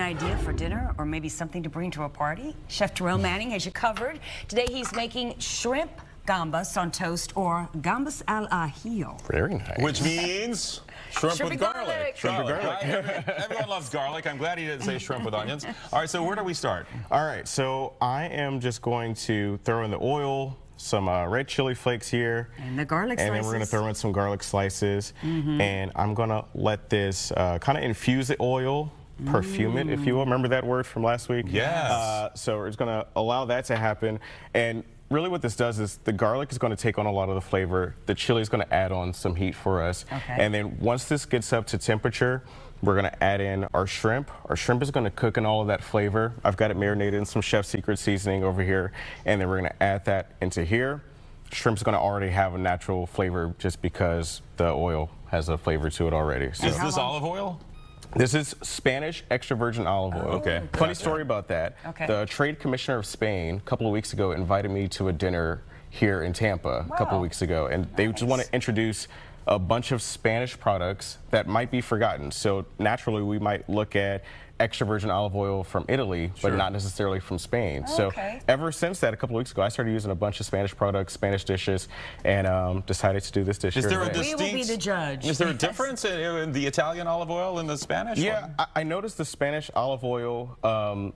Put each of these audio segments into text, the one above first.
an idea for dinner or maybe something to bring to a party? Chef Terrell Manning has you covered. Today he's making shrimp gambas on toast, or gambas al ajillo. Very nice. Which means shrimp with garlic. Shrimp with garlic. Everyone loves garlic. I'm glad he didn't say shrimp with onions. All right, so where do we start? All right, so I am just going to throw in the oil, some red chili flakes here. And the garlic slices. And then we're going to throw in some garlic slices. And I'm going to let this kind of infuse the oil, perfume it, if you will. Remember that word from last week? Yes. So we're just going to allow that to happen. And really what this does is the garlic is going to take on a lot of the flavor. The chili is going to add on some heat for us. Okay. And then once this gets up to temperature, we're going to add in our shrimp. Our shrimp is going to cook in all of that flavor. I've got it marinated in some chef secret seasoning over here. And then we're going to add that into here. Shrimp's going to already have a natural flavor just because the oil has a flavor to it already. So Is this olive oil? this is Spanish extra virgin olive oil. Okay. Funny story about that. Okay. The Trade Commissioner of Spain a couple of weeks ago invited me to a dinner here in Tampa a couple of weeks ago, and they just want to introduce a bunch of Spanish products that might be forgotten. So naturally we might look at extra virgin olive oil from Italy, but not necessarily from Spain. So ever since that, a couple of weeks ago, I started using a bunch of Spanish products, Spanish dishes, and decided to do this dish. Is there a We distinct? will be the judge. Is there a difference in the Italian olive oil and the Spanish? Yeah, I noticed the Spanish olive oil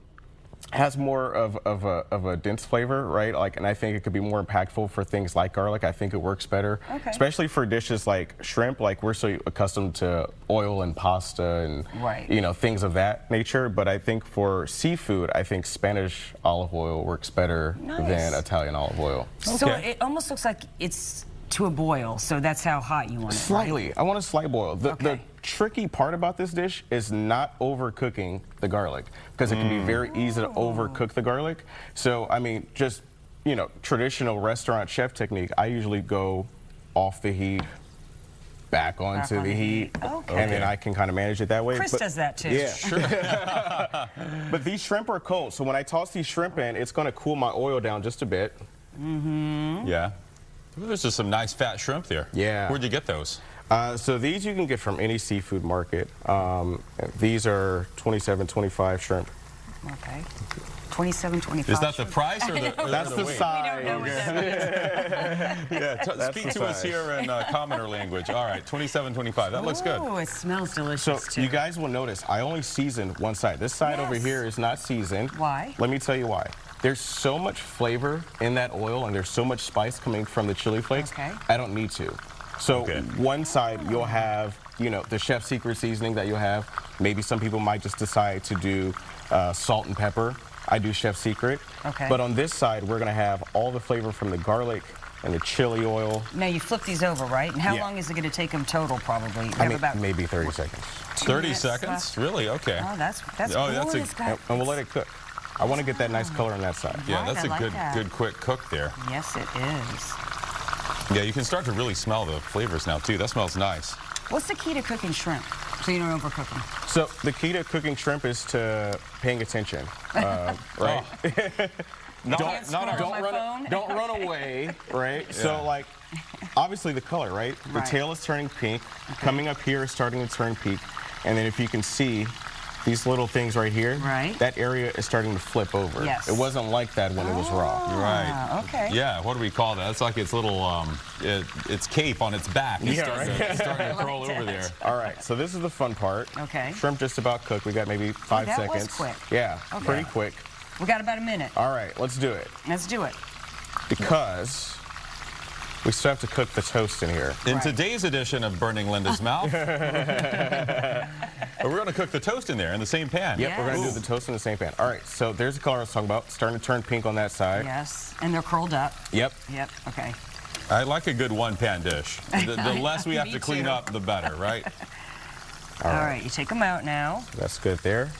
has more of a dense flavor, right? Like, and I think it could be more impactful for things like garlic. I think it works better, especially for dishes like shrimp. Like, we're so accustomed to oil and pasta and you know, things of that nature. But I think for seafood, I think Spanish olive oil works better than Italian olive oil. So it almost looks like it's to a boil. So that's how hot you want it. Slightly. Right? I want a slight boil. The tricky part about this dish is not overcooking the garlic, because it can be very easy to overcook the garlic. So, I mean, just, you know, traditional restaurant chef technique, I usually go off the heat, back onto the heat, and then I can kind of manage it that way. Chris does that too. Yeah, sure. But these shrimp are cold, so when I toss these shrimp in, it's going to cool my oil down just a bit. Yeah. There's just some nice fat shrimp there. Yeah. Where'd you get those? So these you can get from any seafood market. These are $27.25 shrimp. Okay. $27.25. Is that the price or the? That's the size. We don't know what that is. Yeah, speak to us here in commoner language. All right, $27.25. That looks good. Oh, it smells delicious So too. you guys will notice I only seasoned one side. This side over here is not seasoned. Why? Let me tell you why. There's so much flavor in that oil, and there's so much spice coming from the chili flakes. I don't need to. So one side you'll have, you know, the chef secret seasoning that you'll have. Maybe some people might just decide to do salt and pepper. I do chef secret. But on this side, we're going to have all the flavor from the garlic and the chili oil. Now you flip these over, right? And how long is it going to take them total, probably? I mean, about maybe 30 seconds. 30 seconds? Really? Okay. Oh, that's cool. And we'll let it cook. I want to get that nice color on that side. Yeah, that's a good quick cook there. Yes, it is. Yeah, you can start to really smell the flavors now too. That smells nice. What's the key to cooking shrimp so you don't overcook them? So the key to cooking shrimp is to paying attention, right? Don't run away, right? So like, obviously the color, right? The tail is turning pink. Coming up here is starting to turn pink, and then if you can see these little things right here, that area is starting to flip over. It wasn't like that when it was raw. Right. Okay. Yeah, what do we call that? It's like its little, its cape on its back. It's starting to curl over there. All right, so this is the fun part. Okay. Shrimp just about cooked. We got maybe 5 seconds. That was quick. Yeah, pretty quick. We got about a minute. All right, let's do it. Let's do it. Because we still have to cook the toast in here. In today's edition of Burning Linda's Mouth, we're going to cook the toast in there in the same pan. Yep, we're going to do the toast in the same pan. All right, so there's the color I was talking about. Starting to turn pink on that side. Yes, and they're curled up. Yep. Yep, okay. I like a good one-pan dish. The less we have to clean up, the better, right? All right, you take them out now. That's good there.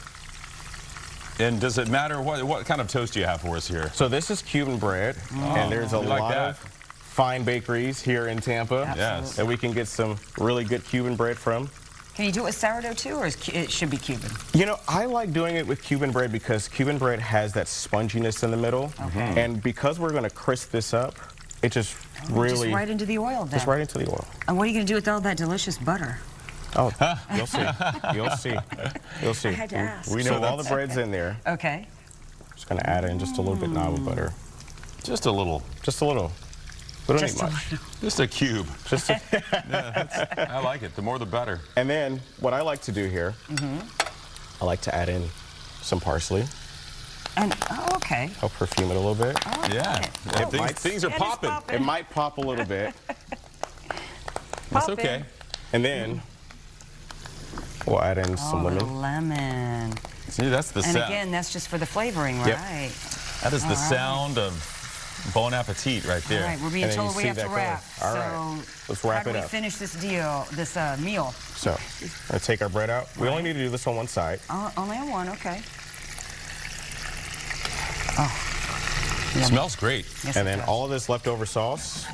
And does it matter what kind of toast do you have for us here? So this is Cuban bread, and there's a lot of fine bakeries here in Tampa that we can get some really good Cuban bread from. Can you do it with sourdough too, or it should be Cuban? You know, I like doing it with Cuban bread because Cuban bread has that sponginess in the middle. And because we're going to crisp this up, it just really... Just right into the oil then. Just right into the oil. And what are you going to do with all that delicious butter? Oh, you'll see. You'll see. You'll see. I had to ask. We know all the bread's in there. Okay. Just gonna add in just a little bit now of butter. Just a little. Just a little. We don't Just need a much. little. Just a cube. Just a Yeah, I like it. The more the better. And then what I like to do here, I like to add in some parsley. And, oh, okay. Help perfume it a little bit. Oh, Yeah. got it. Yeah, things are It is popping. popping. It might pop a little bit. That's Pop okay. in. And then we'll add in some Oh, lemon. lemon. See, that's the And sound. again, that's just for the flavoring, Yep. right? That is the sound of bon appetit right there. All right, we're being And then told you we see have to that color. wrap. All so right. Let's wrap how do it we up. finish this meal? So, we're gonna take our bread out. We only need to do this on one side. Only on one, okay. Smells great. Yes, And it then does. all of this leftover sauce,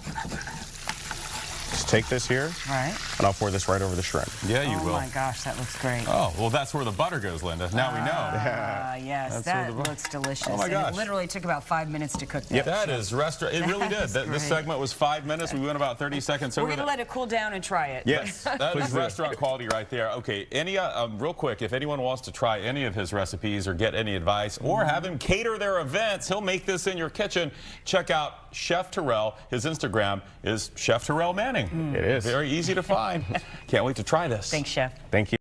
just take this here, Right. and I'll pour this right over the shrimp. Yeah, you Oh will. my gosh, that looks great. Oh, well, that's where the butter goes, Linda. Now we know. Yes, That's that sort of looks delicious. Oh my And gosh. it literally took about 5 minutes to cook that. Yep. That is restaurant. It really did. is This great. segment was 5 minutes. We went about 30 seconds We're over. going to let it cool down and try it. Yes. That Please is do. restaurant quality right there. Okay, real quick, if anyone wants to try any of his recipes or get any advice or have him cater their events, he'll make this in your kitchen. Check out Chef Terrell. His Instagram is Chef Terrell Manning. It is. Very easy to find. Can't wait to try this. Thanks, Chef. Thank you.